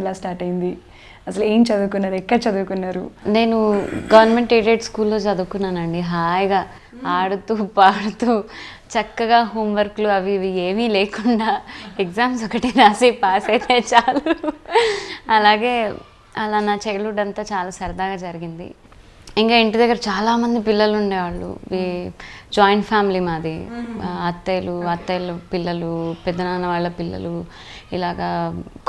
ఎలా స్టార్ట్ అయింది, అసలు ఏం చదువుకున్నారు, ఎక్కడ చదువుకున్నారు? నేను గవర్నమెంట్ ఎయిడెడ్ స్కూల్లో చదువుకున్నానండి. హాయిగా ఆడుతూ పాడుతూ చక్కగా హోంవర్క్లు అవి ఇవి ఏమీ లేకుండా ఎగ్జామ్స్ ఒకటి రాసి పాస్ అయితే చాలు. అలాగే అలా నా చైల్డ్హుడ్ అంతా చాలా సరదాగా జరిగింది. ఇంకా ఇంటి దగ్గర చాలామంది పిల్లలు ఉండేవాళ్ళు. జాయింట్ ఫ్యామిలీ మాది. అత్తయ్యలు పిల్లలు, పెద్దనాన్న వాళ్ళ పిల్లలు, ఇలాగా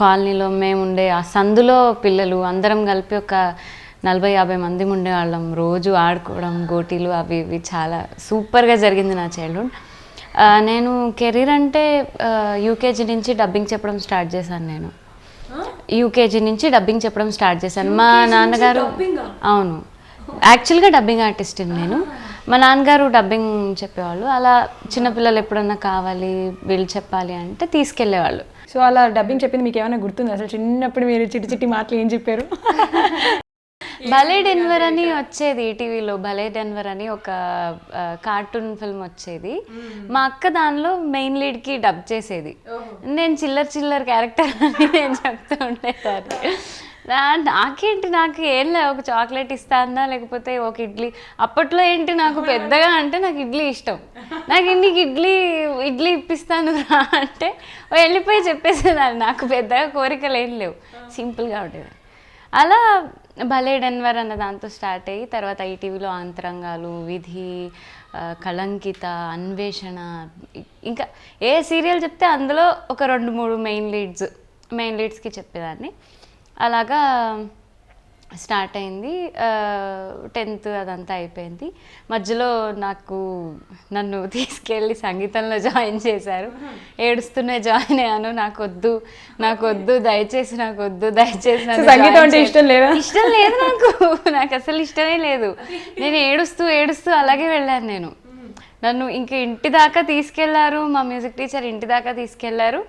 కాలనీలో మేము ఉండే ఆ సందులో పిల్లలు అందరం కలిపి ఒక 40-50 మంది ఉండేవాళ్ళం. రోజు ఆడుకోవడం, గోటీలు అవి ఇవి చాలా సూపర్గా జరిగింది నా చైల్డ్హుడ్. నేను కెరీర్ అంటే యూకేజీ నుంచి డబ్బింగ్ చెప్పడం స్టార్ట్ చేశాను. నేను యూకేజీ నుంచి డబ్బింగ్ చెప్పడం స్టార్ట్ చేశాను. మా నాన్నగారు, అవును, యాక్చువల్గా డబ్బింగ్ ఆర్టిస్ట్ నేను. మా నాన్నగారు డబ్బింగ్ చెప్పేవాళ్ళు. అలా చిన్నపిల్లలు ఎప్పుడన్నా కావాలి వీళ్ళు చెప్పాలి అంటే తీసుకెళ్ళేవాళ్ళు. సో అలా డబ్బింగ్ చెప్పింది మీకు ఏమైనా గుర్తుంది? అసలు చిన్నప్పుడు మీరు చిట్టి చిట్టి మాటలు ఏం చెప్పారు? భలే డెన్వర్ అని వచ్చేది టీవీలో. భలే డెన్వర్ అని ఒక కార్టూన్ ఫిల్మ్ వచ్చేది. మా అక్క దానిలో మెయిన్ లీడ్కి డబ్ చేసేది. నేను చిల్లర క్యారెక్టర్ అని నేను చెప్తూ ఉండేదాన్ని. నాకేంటి, నాకు ఏం లేదు, ఒక చాక్లెట్ ఇస్తా అన్నా లేకపోతే ఒక ఇడ్లీ. అప్పట్లో ఏంటి, నాకు పెద్దగా అంటే నాకు ఇడ్లీ ఇష్టం. నాకు నీకు ఇడ్లీ ఇప్పిస్తాను రా అంటే వెళ్ళిపోయి చెప్పేసేదాన్ని. నాకు పెద్దగా కోరికలు ఏం లేవు, సింపుల్గా ఉండేది. అలా భలే డెన్వర్ అన్న దాంతో స్టార్ట్ అయ్యి తర్వాత ఈటీవీలో అంతరంగాలు, విధి, కళంకిత, అన్వేషణ, ఇంకా ఏ సీరియల్ చెప్తే అందులో ఒక 2-3 మెయిన్ లీడ్స్కి చెప్పేదాన్ని. అలాగా స్టార్ట్ అయింది. 10th అదంతా అయిపోయింది. మధ్యలో నన్ను తీసుకెళ్ళి సంగీతంలో జాయిన్ చేశారు. ఏడుస్తూనే జాయిన్ అయ్యాను. నాకు వద్దు దయచేసి సంగీతం అంటే ఇష్టం లేదా? ఇష్టం లేదు నాకు అసలు ఇష్టమే లేదు. నేను ఏడుస్తూ అలాగే వెళ్ళాను. నన్ను ఇంక ఇంటి దాకా తీసుకెళ్లారు. మా మ్యూజిక్ టీచర్ ఇంటి దాకా తీసుకెళ్లారు.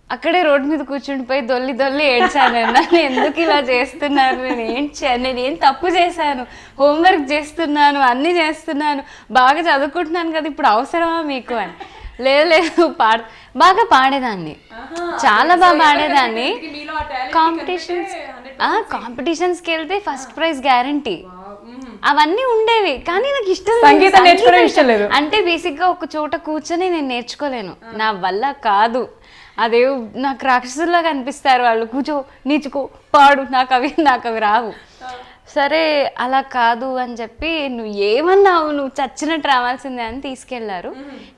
అక్కడే రోడ్డు మీద కూర్చుండిపోయి దొల్లి ఏడ్చాను. నన్ను ఎందుకు ఇలా చేస్తున్నారు, నేను ఏం తప్పు చేశాను, హోంవర్క్ చేస్తున్నాను, అన్నీ చేస్తున్నాను, బాగా చదువుకుంటున్నాను కదా, ఇప్పుడు అవసరమా మీకు అని. లేదు బాగా పాడేదాన్ని, చాలా బాగా పాడేదాన్ని. కాంపిటీషన్స్కి వెళ్తే ఫస్ట్ ప్రైజ్ గ్యారంటీ అవన్నీ ఉండేవి. కానీ నాకు సంగీతం నేర్చుకోవడం ఇష్టం లేదు. అంటే బేసిక్గా ఒక చోట కూర్చొని నేను నేర్చుకోలేను, నా వల్ల కాదు. అదే నాకు రాక్షసుల్లాగా అనిపిస్తారు వాళ్ళు. కూర్చో, నీచుకో, పాడు, నాకు అవి రావు. సరే అలా కాదు అని చెప్పి, నువ్వు ఏమన్నావు, నువ్వు చచ్చినట్టు రావాల్సిందే అని తీసుకెళ్లారు.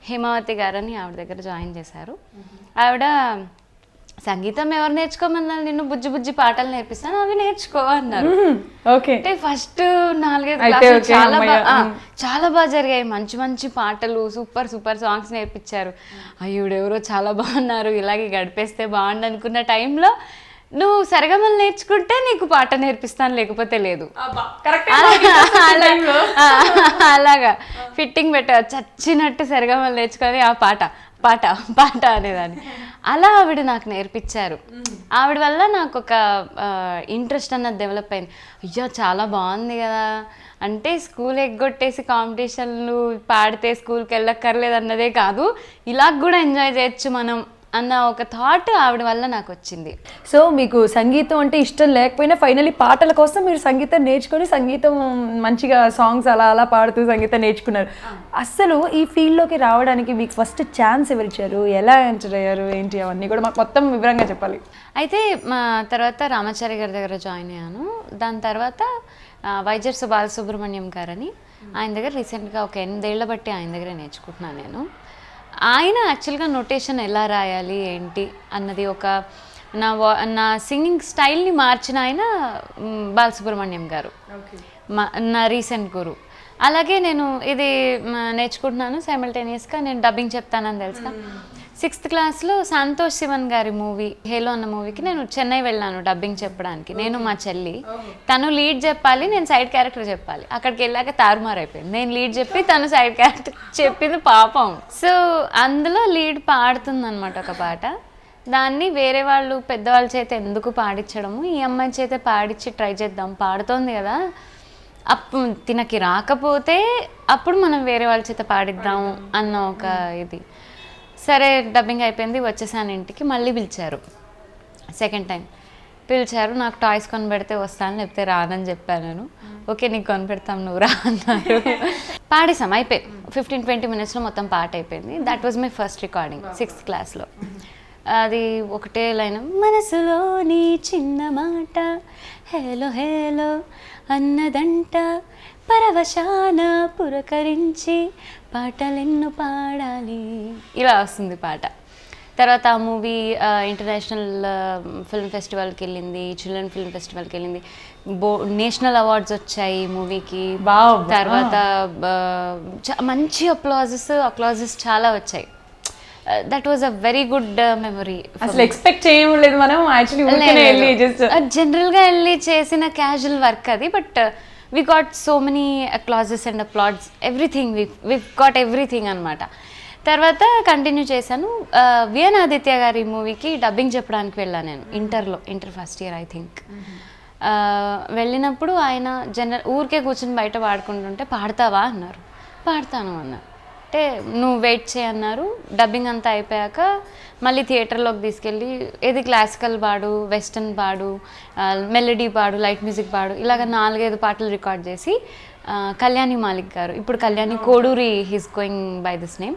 హేమావతి గారని ఆవిడ దగ్గర జాయిన్ చేశారు. ఆవిడ సంగీతం ఎవరు నేర్చుకోమన్నారు, నిన్ను బుజ్జి పాటలు నేర్పిస్తాను, అవి నేర్చుకో అన్నారు. అంటే ఫస్ట్ 4-5 క్లాసులు చాలా బాగా జరిగాయి. మంచి పాటలు, సూపర్ సాంగ్స్ నేర్పించారు. అయ్యుడెవరో చాలా బాగున్నారు, ఇలాగే గడిపేస్తే బాగుండు అనుకున్న టైంలో, నువ్వు సరిగమలు నేర్చుకుంటే నీకు పాట నేర్పిస్తాను, లేకపోతే లేదు. అలాగా ఫిట్టింగ్ పెట్టారు. చచ్చినట్టు సరిగమలు నేర్చుకొని ఆ పాట అనేదాన్ని. అలా ఆవిడ నాకు నేర్పించారు. ఆవిడ వల్ల నాకు ఒక ఇంట్రెస్ట్ అన్నది డెవలప్ అయింది. అయ్యో చాలా బాగుంది కదా, అంటే స్కూల్ ఎగ్గొట్టేసి కాంపిటీషన్లు పాడితే స్కూల్కి వెళ్ళక్కర్లేదు అన్నదే కాదు, ఇలా కూడా ఎంజాయ్ చేయొచ్చు మనం అన్న ఒక థాట్ ఆవిడ వల్ల నాకు వచ్చింది. సో మీకు సంగీతం అంటే ఇష్టం లేకపోయినా ఫైనలీ పాటల కోసం మీరు సంగీతం నేర్చుకొని, సంగీతం మంచిగా సాంగ్స్ అలా పాడుతూ సంగీతం నేర్చుకున్నారు. అసలు ఈ ఫీల్డ్లోకి రావడానికి మీకు ఫస్ట్ ఛాన్స్ ఎవరిచ్చారు, ఎలా ఎంటర్ అయ్యారు, ఏంటి, అవన్నీ కూడా మాకు మొత్తం వివరంగా చెప్పాలి. అయితే మా తర్వాత రామాచారి గారి దగ్గర జాయిన్ అయ్యాను. దాని తర్వాత వైజర్స్ బాలసుబ్రహ్మణ్యం గారని ఆయన దగ్గర రీసెంట్గా ఒక 8 ఏళ్ల బట్టి ఆయన దగ్గర నేర్చుకుంటున్నాను నేను. ఆయన యాక్చువల్గా నోటేషన్ ఎలా రాయాలి ఏంటి అన్నది ఒక నా సింగింగ్ స్టైల్ని మార్చిన ఆయన బాలసుబ్రహ్మణ్యం గారు, నా రీసెంట్ గురు. అలాగే నేను ఇది నేర్చుకుంటున్నాను. సైమల్టేనియస్గా నేను డబ్బింగ్ చెప్తానని తెలుసా. 6th క్లాస్లో సంతోష్ శివన్ గారి మూవీ హేలో అన్న మూవీకి నేను చెన్నై వెళ్ళాను డబ్బింగ్ చెప్పడానికి. నేను మా చెల్లి, తను లీడ్ చెప్పాలి, నేను సైడ్ క్యారెక్టర్ చెప్పాలి. అక్కడికి వెళ్ళాక తారుమారు అయిపోయింది. నేను లీడ్ చెప్పి తను సైడ్ క్యారెక్టర్ చెప్పింది పాపం. సో అందులో లీడ్ పాడుతుంది అనమాట ఒక పాట. దాన్ని వేరే వాళ్ళు పెద్దవాళ్ళ చేత ఎందుకు పాడించడము, ఈ అమ్మాయి చేత పాడించి ట్రై చేద్దాం, పాడుతోంది కదా, అప్పుడు తినకి రాకపోతే అప్పుడు మనం వేరే వాళ్ళ చేత పాడిద్దాం అన్న ఒక ఇది. సరే డబ్బింగ్ అయిపోయింది, వచ్చేసాను ఇంటికి. మళ్ళీ పిలిచారు సెకండ్ టైం. పిలిచారు. నాకు టాయ్స్ కొనిపెడితే వస్తాను, లేకపోతే రానని చెప్పాను నేను. ఓకే నీకు కొనిపెడతాం, నువ్వు రా అన్నారు. పాడేసాం, అయిపోయి 15-20 మినిట్స్లో మొత్తం పాట అయిపోయింది. That was my first recording 6th క్లాస్లో. అది ఒకటే లైన్, మనసులోని చిన్న మాట హేలో హేలో అన్నదంట, పరవశాన పురకరించి పాటలెన్ను పాడాలి, ఇలా వస్తుంది పాట. తర్వాత ఆ మూవీ ఇంటర్నేషనల్ ఫిల్మ్ ఫెస్టివల్కి వెళ్ళింది, చిల్డ్రన్ ఫిల్మ్ ఫెస్టివల్కి వెళ్ళింది. నేషనల్ అవార్డ్స్ వచ్చాయి మూవీకి. తర్వాత మంచి అప్లాజెస్ చాలా వచ్చాయి. That was a very good memory. అసలు ఎక్స్పెక్ట్ చేయలేదు మనం, జనరల్గా వెళ్ళి చేసిన క్యాజువల్ వర్క్ అది. But we got so many applauses and applauds, everything we got everything అనమాట. తర్వాత కంటిన్యూ చేశాను. విఎన్ ఆదిత్య గారి మూవీకి డబ్బింగ్ చెప్పడానికి వెళ్ళాను నేను inter first year I think. వెళ్ళినప్పుడు ఆయన ఊరికే కూర్చొని బయట పాడుకుంటుంటే పాడతావా అన్నారు. పాడతాను అన్నారు. అంటే నువ్వు వెయిట్ చేయన్నారు, డబ్బింగ్ అంతా అయిపోయాక మళ్ళీ థియేటర్లోకి తీసుకెళ్ళి ఏది క్లాసికల్ పాడు, వెస్టర్న్ పాడు, మెలడీ పాడు, లైట్ మ్యూజిక్ పాడు, ఇలాగ 4-5 పాటలు రికార్డ్ చేసి కళ్యాణి మాలిక్ గారు, ఇప్పుడు Kalyani Koduri he's going by this name,